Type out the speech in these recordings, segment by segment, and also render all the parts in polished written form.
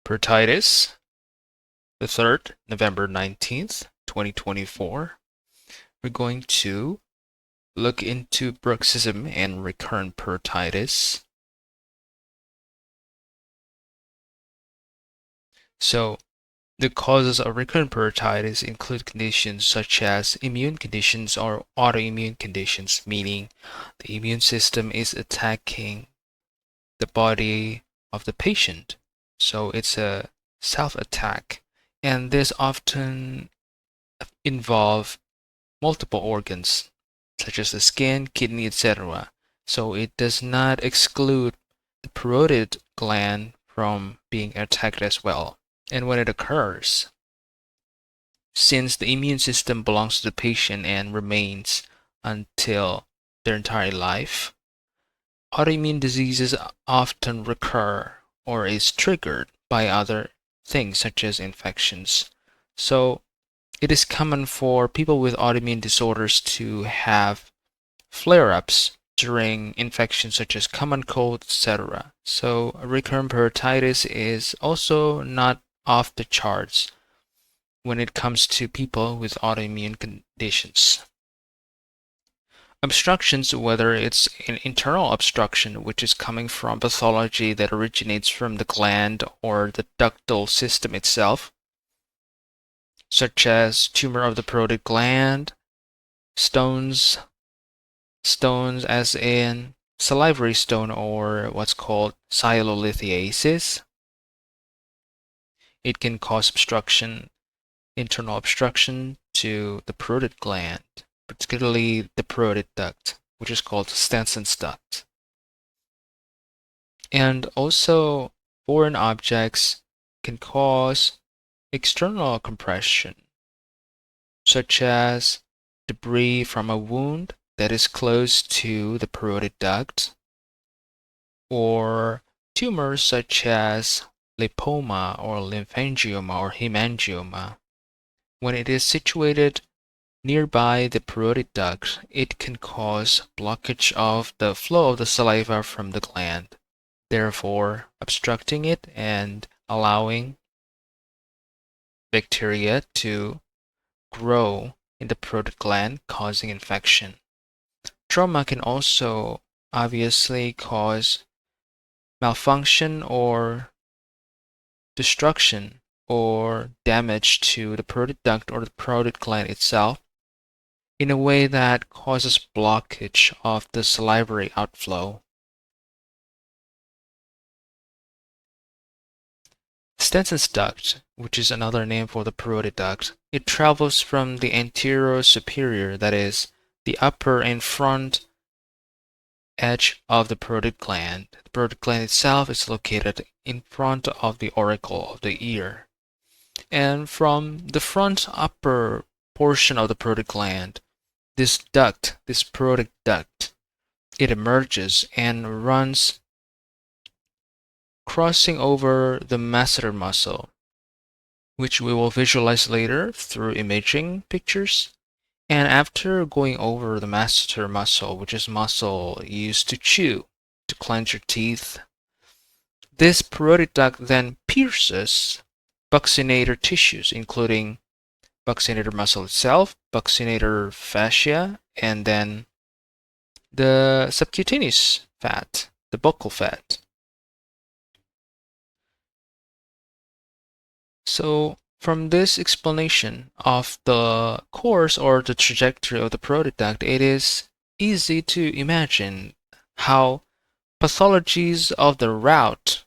Parotitis, the 3rd, November 19th, 2024. We're going to look into bruxism and recurrent parotitis. So, the causes of recurrent parotitis include conditions such as immune conditions or autoimmune conditions, meaning the immune system is attacking the body of the patient. So it's a self-attack, and this often involve multiple organs such as the skin, kidney, etc. So it does not exclude the parotid gland from being attacked as well. And when it occurs, since the immune system belongs to the patient and remains until their entire life, autoimmune diseases often recur or is triggered by other things such as infections. So it is common for people with autoimmune disorders to have flare-ups during infections such as common cold, etc. So recurrent parotitis is also not off the charts when it comes to people with autoimmune conditions. Obstructions, whether it's an internal obstruction, which is coming from pathology that originates from the gland or the ductal system itself, such as tumor of the parotid gland, stones as in salivary stone or what's called sialolithiasis. It can cause obstruction, internal obstruction to the parotid gland, particularly the parotid duct, which is called Stensen's duct. And also, foreign objects can cause external compression, such as debris from a wound that is close to the parotid duct, or tumors such as lipoma or lymphangioma or hemangioma. When it is situated nearby the parotid duct, it can cause blockage of the flow of the saliva from the gland, therefore obstructing it and allowing bacteria to grow in the parotid gland, causing infection. Trauma can also obviously cause malfunction or destruction or damage to the parotid duct or the parotid gland itself in a way that causes blockage of the salivary outflow. Stensen's duct, which is another name for the parotid duct, it travels from the anteriosuperior, that is, the upper and front edge of the parotid gland. The parotid gland itself is located in front of the auricle of the ear. And from the front upper portion of the parotid gland, this duct, this parotid duct, it emerges and runs crossing over the masseter muscle, which we will visualize later through imaging pictures. And after going over the masseter muscle, which is muscle used to chew, to clench your teeth, this parotid duct then pierces buccinator tissues, including buccinator muscle itself, buccinator fascia, and then the subcutaneous fat, the buccal fat. So from this explanation of the course or the trajectory of the parotid duct, it is easy to imagine how pathologies of the route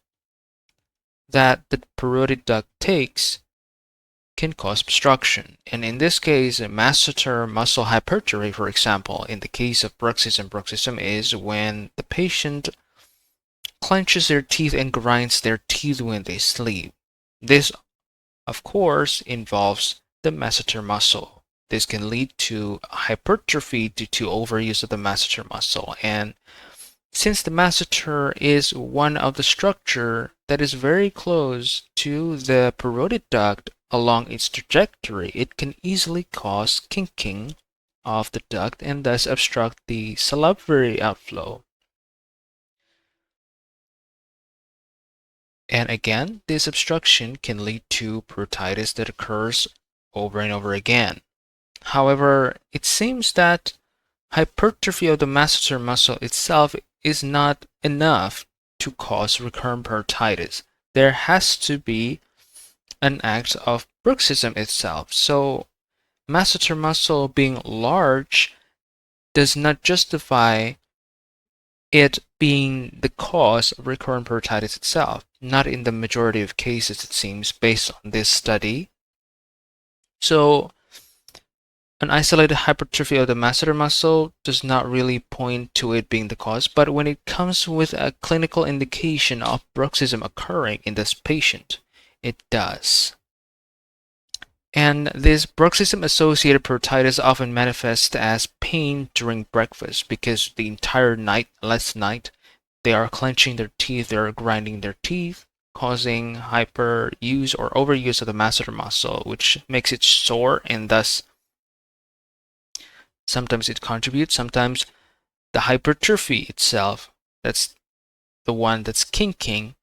that the parotid duct takes can cause obstruction. And in this case, masseter muscle hypertrophy, for example, in the case of bruxism is when the patient clenches their teeth and grinds their teeth when they sleep. This of course involves the masseter muscle. This can lead to hypertrophy due to overuse of the masseter muscle. And since the masseter is one of the structure that is very close to the parotid duct along its trajectory, it can easily cause kinking of the duct and thus obstruct the salivary outflow. And again, this obstruction can lead to parotitis that occurs over and over again. However, it seems that hypertrophy of the masseter muscle itself is not enough to cause recurrent parotitis. There has to be an act of bruxism itself. So masseter muscle being large does not justify it being the cause of recurrent parotitis itself. Not in the majority of cases, it seems, based on this study. So an isolated hypertrophy of the masseter muscle does not really point to it being the cause, but when it comes with a clinical indication of bruxism occurring in this patient, it does. And this Bruxism-associated parotitis often manifests as pain during breakfast because the entire night, last night, they are clenching their teeth, they are grinding their teeth, causing hyperuse or overuse of the masseter muscle, which makes it sore, and thus sometimes it contributes, sometimes the hypertrophy itself, that's the one that's kinking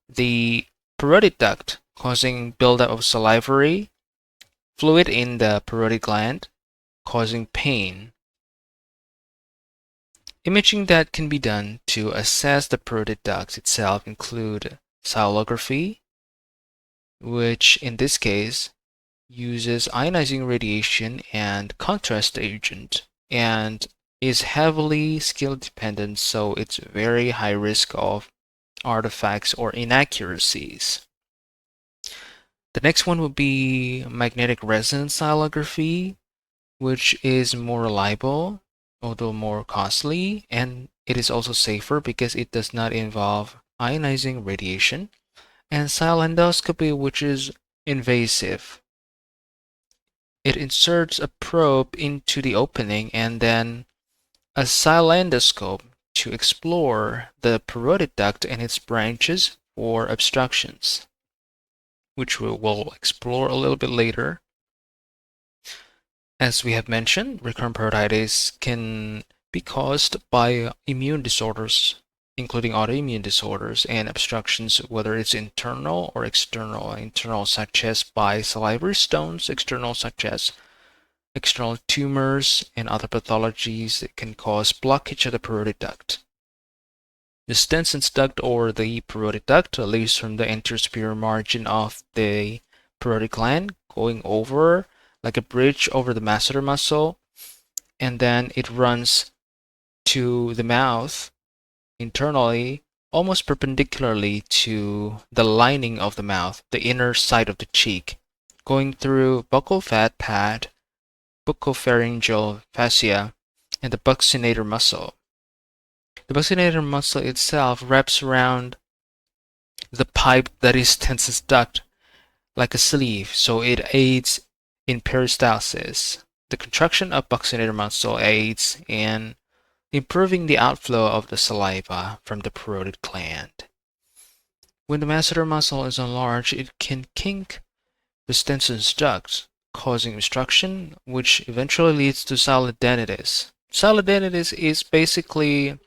the parotid duct, causing buildup of salivary fluid in the parotid gland, causing pain. Imaging that can be done to assess the parotid duct itself include sialography, which in this case uses ionizing radiation and contrast agent, and is heavily skill dependent, so it's very high risk of artifacts or inaccuracies. The next one would be magnetic resonance sialography, which is more reliable, although more costly, and it is also safer because it does not involve ionizing radiation, and sialendoscopy, which is invasive. It inserts a probe into the opening and then a sialendoscope to explore the parotid duct and its branches for obstructions, which we will explore a little bit later. As we have mentioned, recurrent parotitis can be caused by immune disorders, including autoimmune disorders and obstructions, whether it's internal or external. Internal, such as by salivary stones, external, such as external tumors and other pathologies that can cause blockage of the parotid duct. The Stensen's duct or the parotid duct leads from the anteriosuperior margin of the parotid gland, going over like a bridge over the masseter muscle, and then it runs to the mouth internally, almost perpendicularly to the lining of the mouth, the inner side of the cheek, going through buccal fat pad, buccopharyngeal fascia, and the buccinator muscle. The buccinator muscle itself wraps around the pipe that is Stensen's duct like a sleeve, so it aids in peristalsis. The contraction of buccinator muscle aids in improving the outflow of the saliva from the parotid gland. When the masseter muscle is enlarged, it can kink the Stensen's duct, causing obstruction, which eventually leads to sialendinitis. Sialendinitis is basically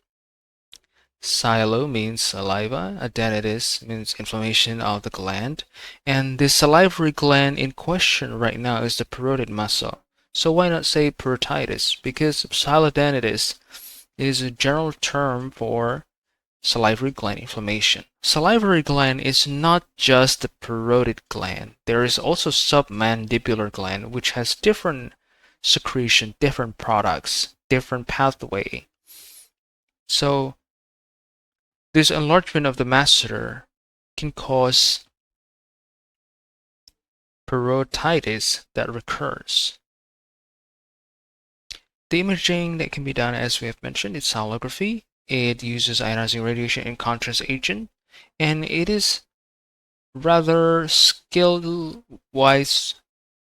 sialo means saliva, adenitis means inflammation of the gland, and the salivary gland in question right now is the parotid muscle. So why not say parotitis? Because sialendinitis is a general term for salivary gland inflammation. Salivary gland is not just the parotid gland. There is also submandibular gland, which has different secretion, different products, different pathway. So this enlargement of the masseter can cause parotitis that recurs. The imaging that can be done, as we have mentioned, is sialography. It uses ionizing radiation and contrast agent, and it is rather skill-wise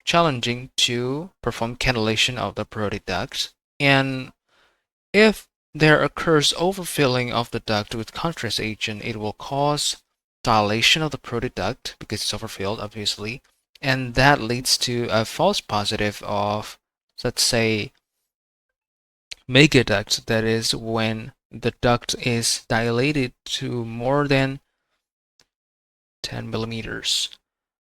challenging to perform cannulation of the parotid duct. And if there occurs overfilling of the duct with contrast agent, it will cause dilation of the parotid duct because it's overfilled, obviously, and that leads to a false positive of, let's say, megaduct. That is when the duct is dilated to more than 10 millimeters,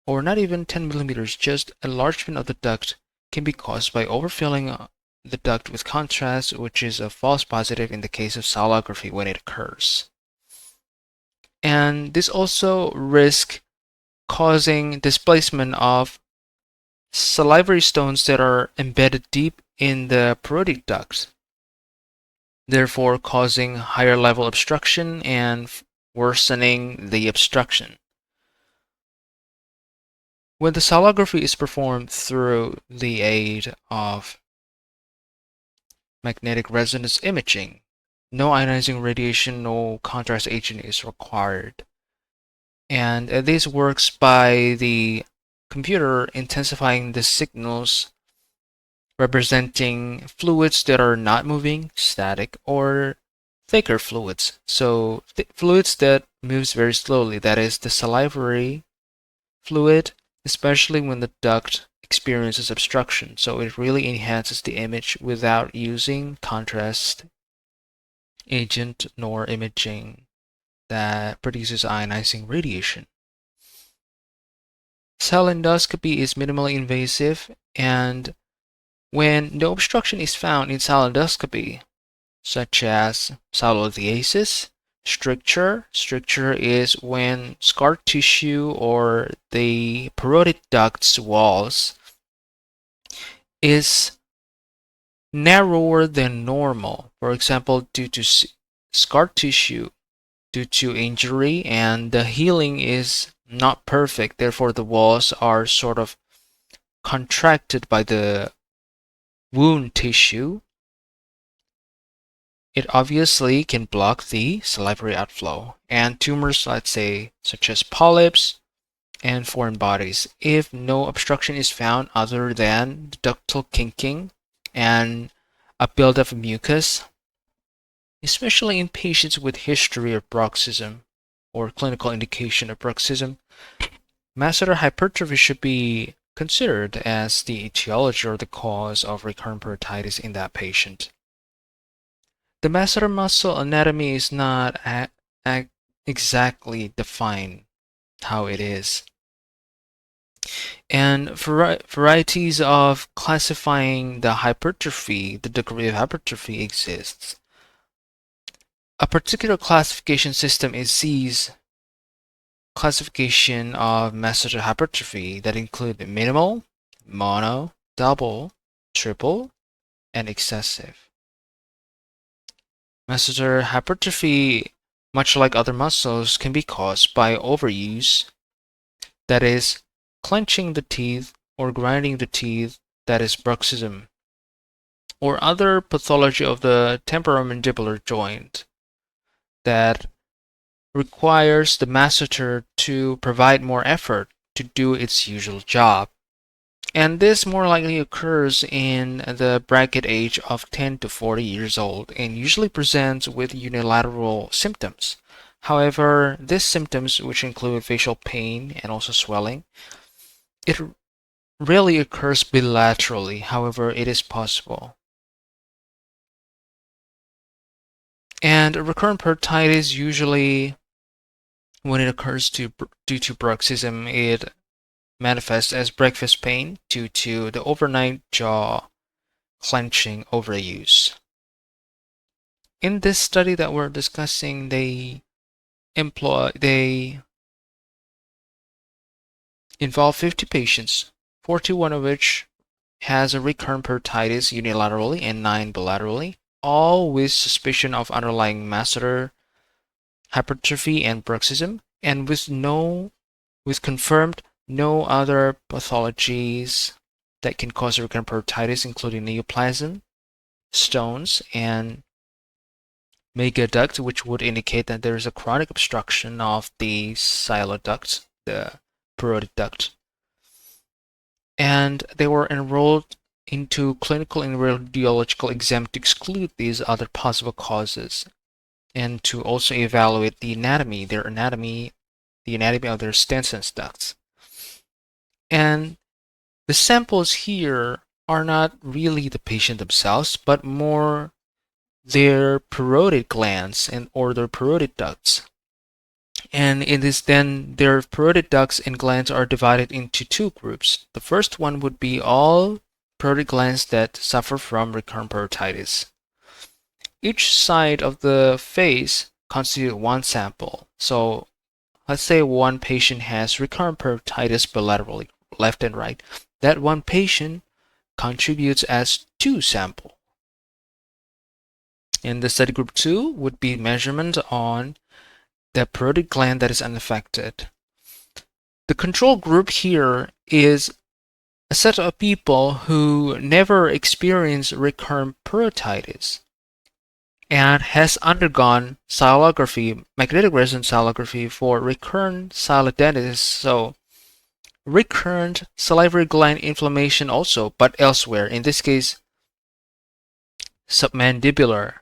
or not even 10 millimeters, just enlargement of the duct can be caused by overfilling the duct with contrast, which is a false positive in the case of sialography when it occurs. And this also risks causing displacement of salivary stones that are embedded deep in the parotid duct, therefore causing higher level obstruction and worsening the obstruction. When the sialography is performed through the aid of magnetic resonance imaging, no ionizing radiation, no contrast agent is required. And this works by the computer intensifying the signals representing fluids that are not moving, static, or thicker fluids. So fluids that moves very slowly, that is the salivary fluid, especially when the duct experiences obstruction. So it really enhances the image without using contrast agent nor imaging that produces ionizing radiation. Sialendoscopy is minimally invasive, and when no obstruction is found in sialendoscopy, such as sialolithiasis, stricture is when scar tissue or the parotid duct's walls is narrower than normal, for example, due to scar tissue due to injury, and the healing is not perfect, therefore the walls are sort of contracted by the wound tissue. It obviously can block the salivary outflow, and tumors, let's say, such as polyps and foreign bodies, if no obstruction is found other than ductal kinking and a buildup of mucus, especially in patients with history of bruxism or clinical indication of bruxism, masseter hypertrophy should be considered as the etiology or the cause of recurrent parotitis in that patient. The masseter muscle anatomy is not exactly defined how it is. And varieties of classifying the hypertrophy, the degree of hypertrophy exists. A particular classification system is Z's classification of masseter hypertrophy that include minimal, mono, double, triple, and excessive. Masseter hypertrophy, much like other muscles, can be caused by overuse, that is, clenching the teeth or grinding the teeth, that is bruxism, or other pathology of the temporomandibular joint that requires the masseter to provide more effort to do its usual job. And this more likely occurs in the bracket age of 10 to 40 years old and usually presents with unilateral symptoms. However, these symptoms, which include facial pain and also swelling, it rarely occurs bilaterally. However, it is possible. And recurrent parotitis, usually when it occurs due to bruxism, it manifests as breakfast pain due to the overnight jaw clenching overuse. In this study that we're discussing, they involve 50 patients, 41 of which has a recurrent parotitis unilaterally and 9 bilaterally, all with suspicion of underlying masseter hypertrophy and bruxism, and with confirmed no other pathologies that can cause recurrent parotitis, including neoplasm, stones, and megaduct, which would indicate that there is a chronic obstruction of the sialoduct, the parotid duct. And they were enrolled into clinical and radiological exam to exclude these other possible causes and to also evaluate the anatomy, the anatomy of their Stensen ducts. And the samples here are not really the patient themselves, but more their parotid glands or their parotid ducts. And in this, then their parotid ducts and glands are divided into two groups. The first one would be all parotid glands that suffer from recurrent parotitis. Each side of the face constitutes one sample. So let's say one patient has recurrent parotitis bilaterally, left and right. That one patient contributes as two samples. And the study group 2 would be measurement on the parotid gland that is unaffected. The control group here is a set of people who never experienced recurrent parotitis and has undergone sialography, magnetic resonance sialography for recurrent sialendoscopy, so recurrent salivary gland inflammation also, but elsewhere, in this case, submandibular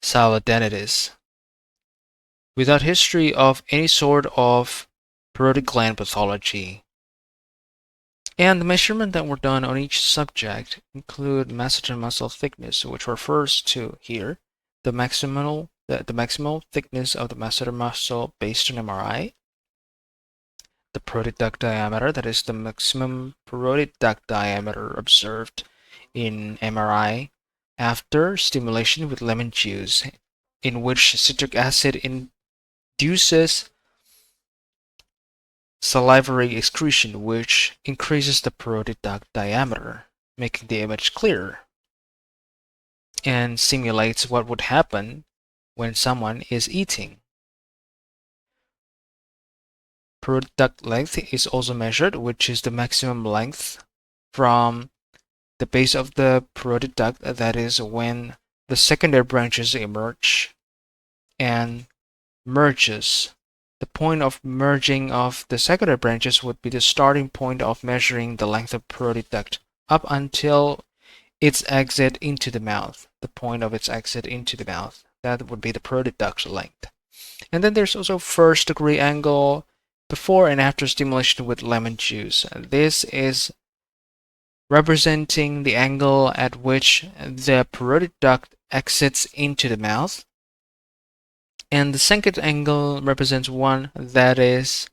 sialendoscopy, without history of any sort of parotid gland pathology. And the measurements that were done on each subject include masseter muscle thickness, which refers to here the maximal thickness of the masseter muscle based on MRI, the parotid duct diameter, that is the maximum parotid duct diameter observed in MRI after stimulation with lemon juice, in which citric acid induces salivary excretion, which increases the parotid duct diameter, making the image clearer, and simulates what would happen when someone is eating. Parotid duct length is also measured, which is the maximum length from the base of the parotid duct, that is when the secondary branches emerge and merges. The point of merging of the secondary branches would be the starting point of measuring the length of parotid duct up until its exit into the mouth. The point of its exit into the mouth. That would be the parotid duct length. And then there's also first degree angle before and after stimulation with lemon juice. This is representing the angle at which the parotid duct exits into the mouth. And the second angle represents one that is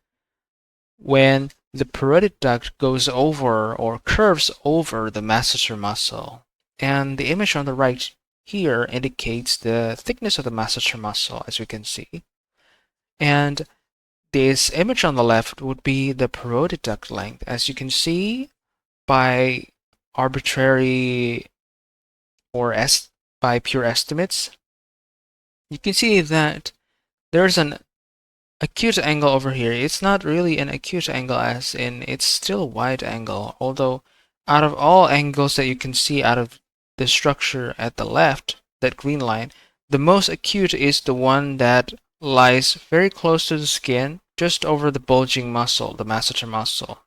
when the parotid duct goes over or curves over the masseter muscle. And the image on the right here indicates the thickness of the masseter muscle, as we can see. And this image on the left would be the parotid duct length. As you can see, by arbitrary or by pure estimates, you can see that there's an acute angle over here. It's not really an acute angle, as in it's still a wide angle, although out of all angles that you can see out of the structure at the left, that green line, the most acute is the one that lies very close to the skin, just over the bulging muscle, the masseter muscle,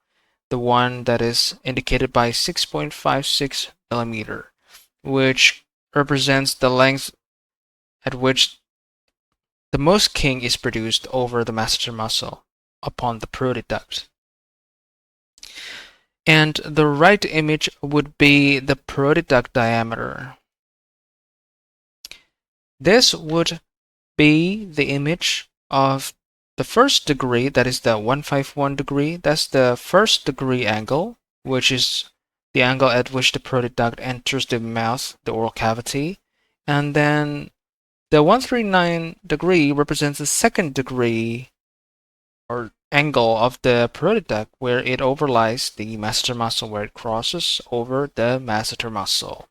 the one that is indicated by 6.56 millimeter, which represents the length at which the most king is produced over the masseter muscle upon the parotid duct. And the right image would be the parotid duct diameter. This would be the image of the first degree, that is the 151 degree. That's the first degree angle, which is the angle at which the parotid duct enters the mouth, the oral cavity. And then the 139 degree represents the second degree or angle of the parotid duct, where it overlies the masseter muscle, where it crosses over the masseter muscle.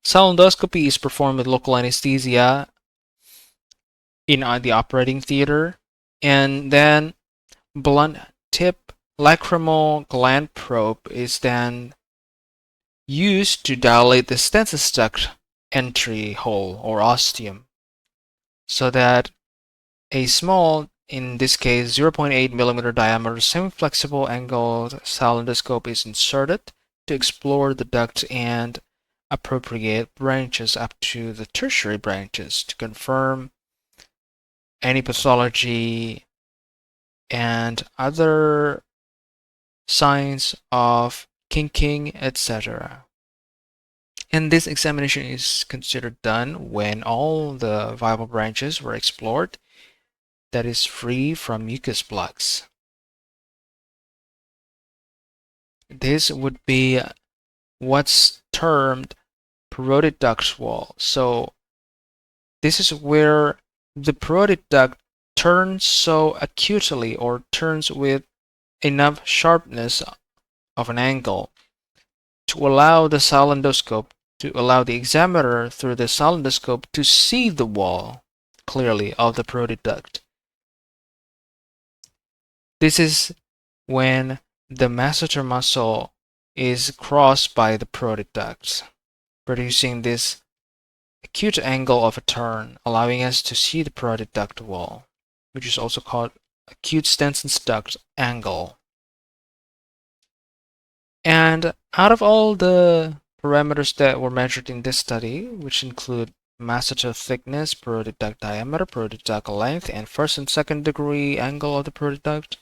Sialendoscopy is performed with local anesthesia in the operating theater, and then blunt tip lacrimal gland probe is then used to dilate the Stensen duct entry hole or ostium, so that a small, in this case 0.8 millimeter diameter semi-flexible angled sialendoscope is inserted to explore the duct and appropriate branches up to the tertiary branches to confirm any pathology and other signs of kinking, etc. And this examination is considered done when all the viable branches were explored that is free from mucus plugs. This would be what's termed parotid duct wall. So this is where the parotid duct turns so acutely or turns with enough sharpness of an angle to allow the sialendoscope, to allow the examiner through the sialendoscope to see the wall clearly of the parotid duct. This is when the masseter muscle is crossed by the parotid duct, producing this acute angle of a turn, allowing us to see the parotid duct wall, which is also called acute Stensen's duct angle. And out of all the parameters that were measured in this study, which include masseter thickness, parotid duct diameter, parotid duct length, and first and second degree angle of the parotid duct,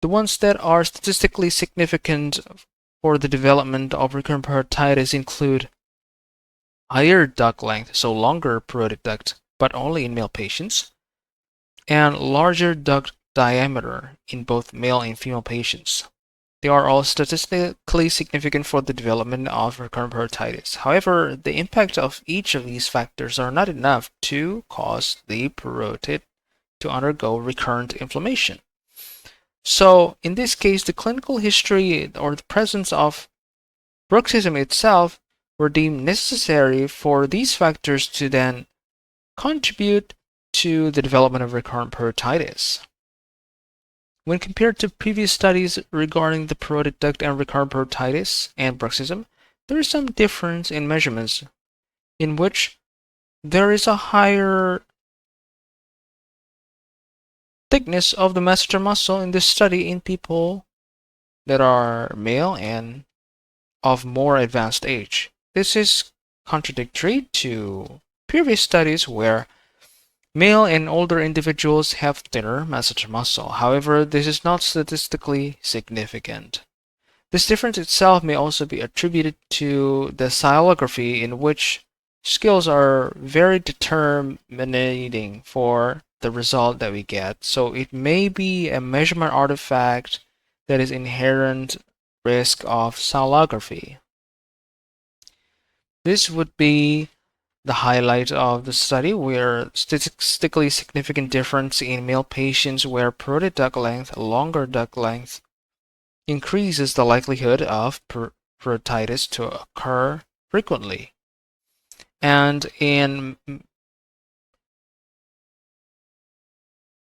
the ones that are statistically significant for the development of recurrent parotitis include higher duct length, so longer parotid duct, but only in male patients, and larger duct diameter in both male and female patients. They are all statistically significant for the development of recurrent parotitis. However, the impact of each of these factors are not enough to cause the parotid to undergo recurrent inflammation. So, in this case, the clinical history or the presence of bruxism itself were deemed necessary for these factors to then contribute to the development of recurrent parotitis. When compared to previous studies regarding the parotid duct and recurrent parotitis and bruxism, there is some difference in measurements in which there is a higher thickness of the masseter muscle in this study in people that are male and of more advanced age. This is contradictory to previous studies where male and older individuals have thinner masseter muscle. However, this is not statistically significant. This difference itself may also be attributed to the sialography, in which skills are very determining for the result that we get. So it may be a measurement artifact that is inherent risk of sialography. This would be the highlight of the study, where statistically significant difference in male patients where parotid duct length, longer duct length, increases the likelihood of parotitis to occur frequently. And in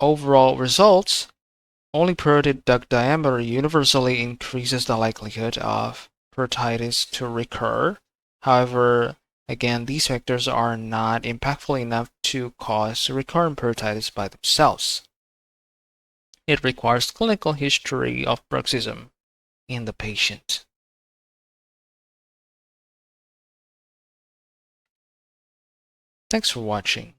overall results, only parotid duct diameter universally increases the likelihood of parotitis to recur. However, again, these factors are not impactful enough to cause recurrent parotitis by themselves. It requires clinical history of bruxism in the patient. Thanks for watching.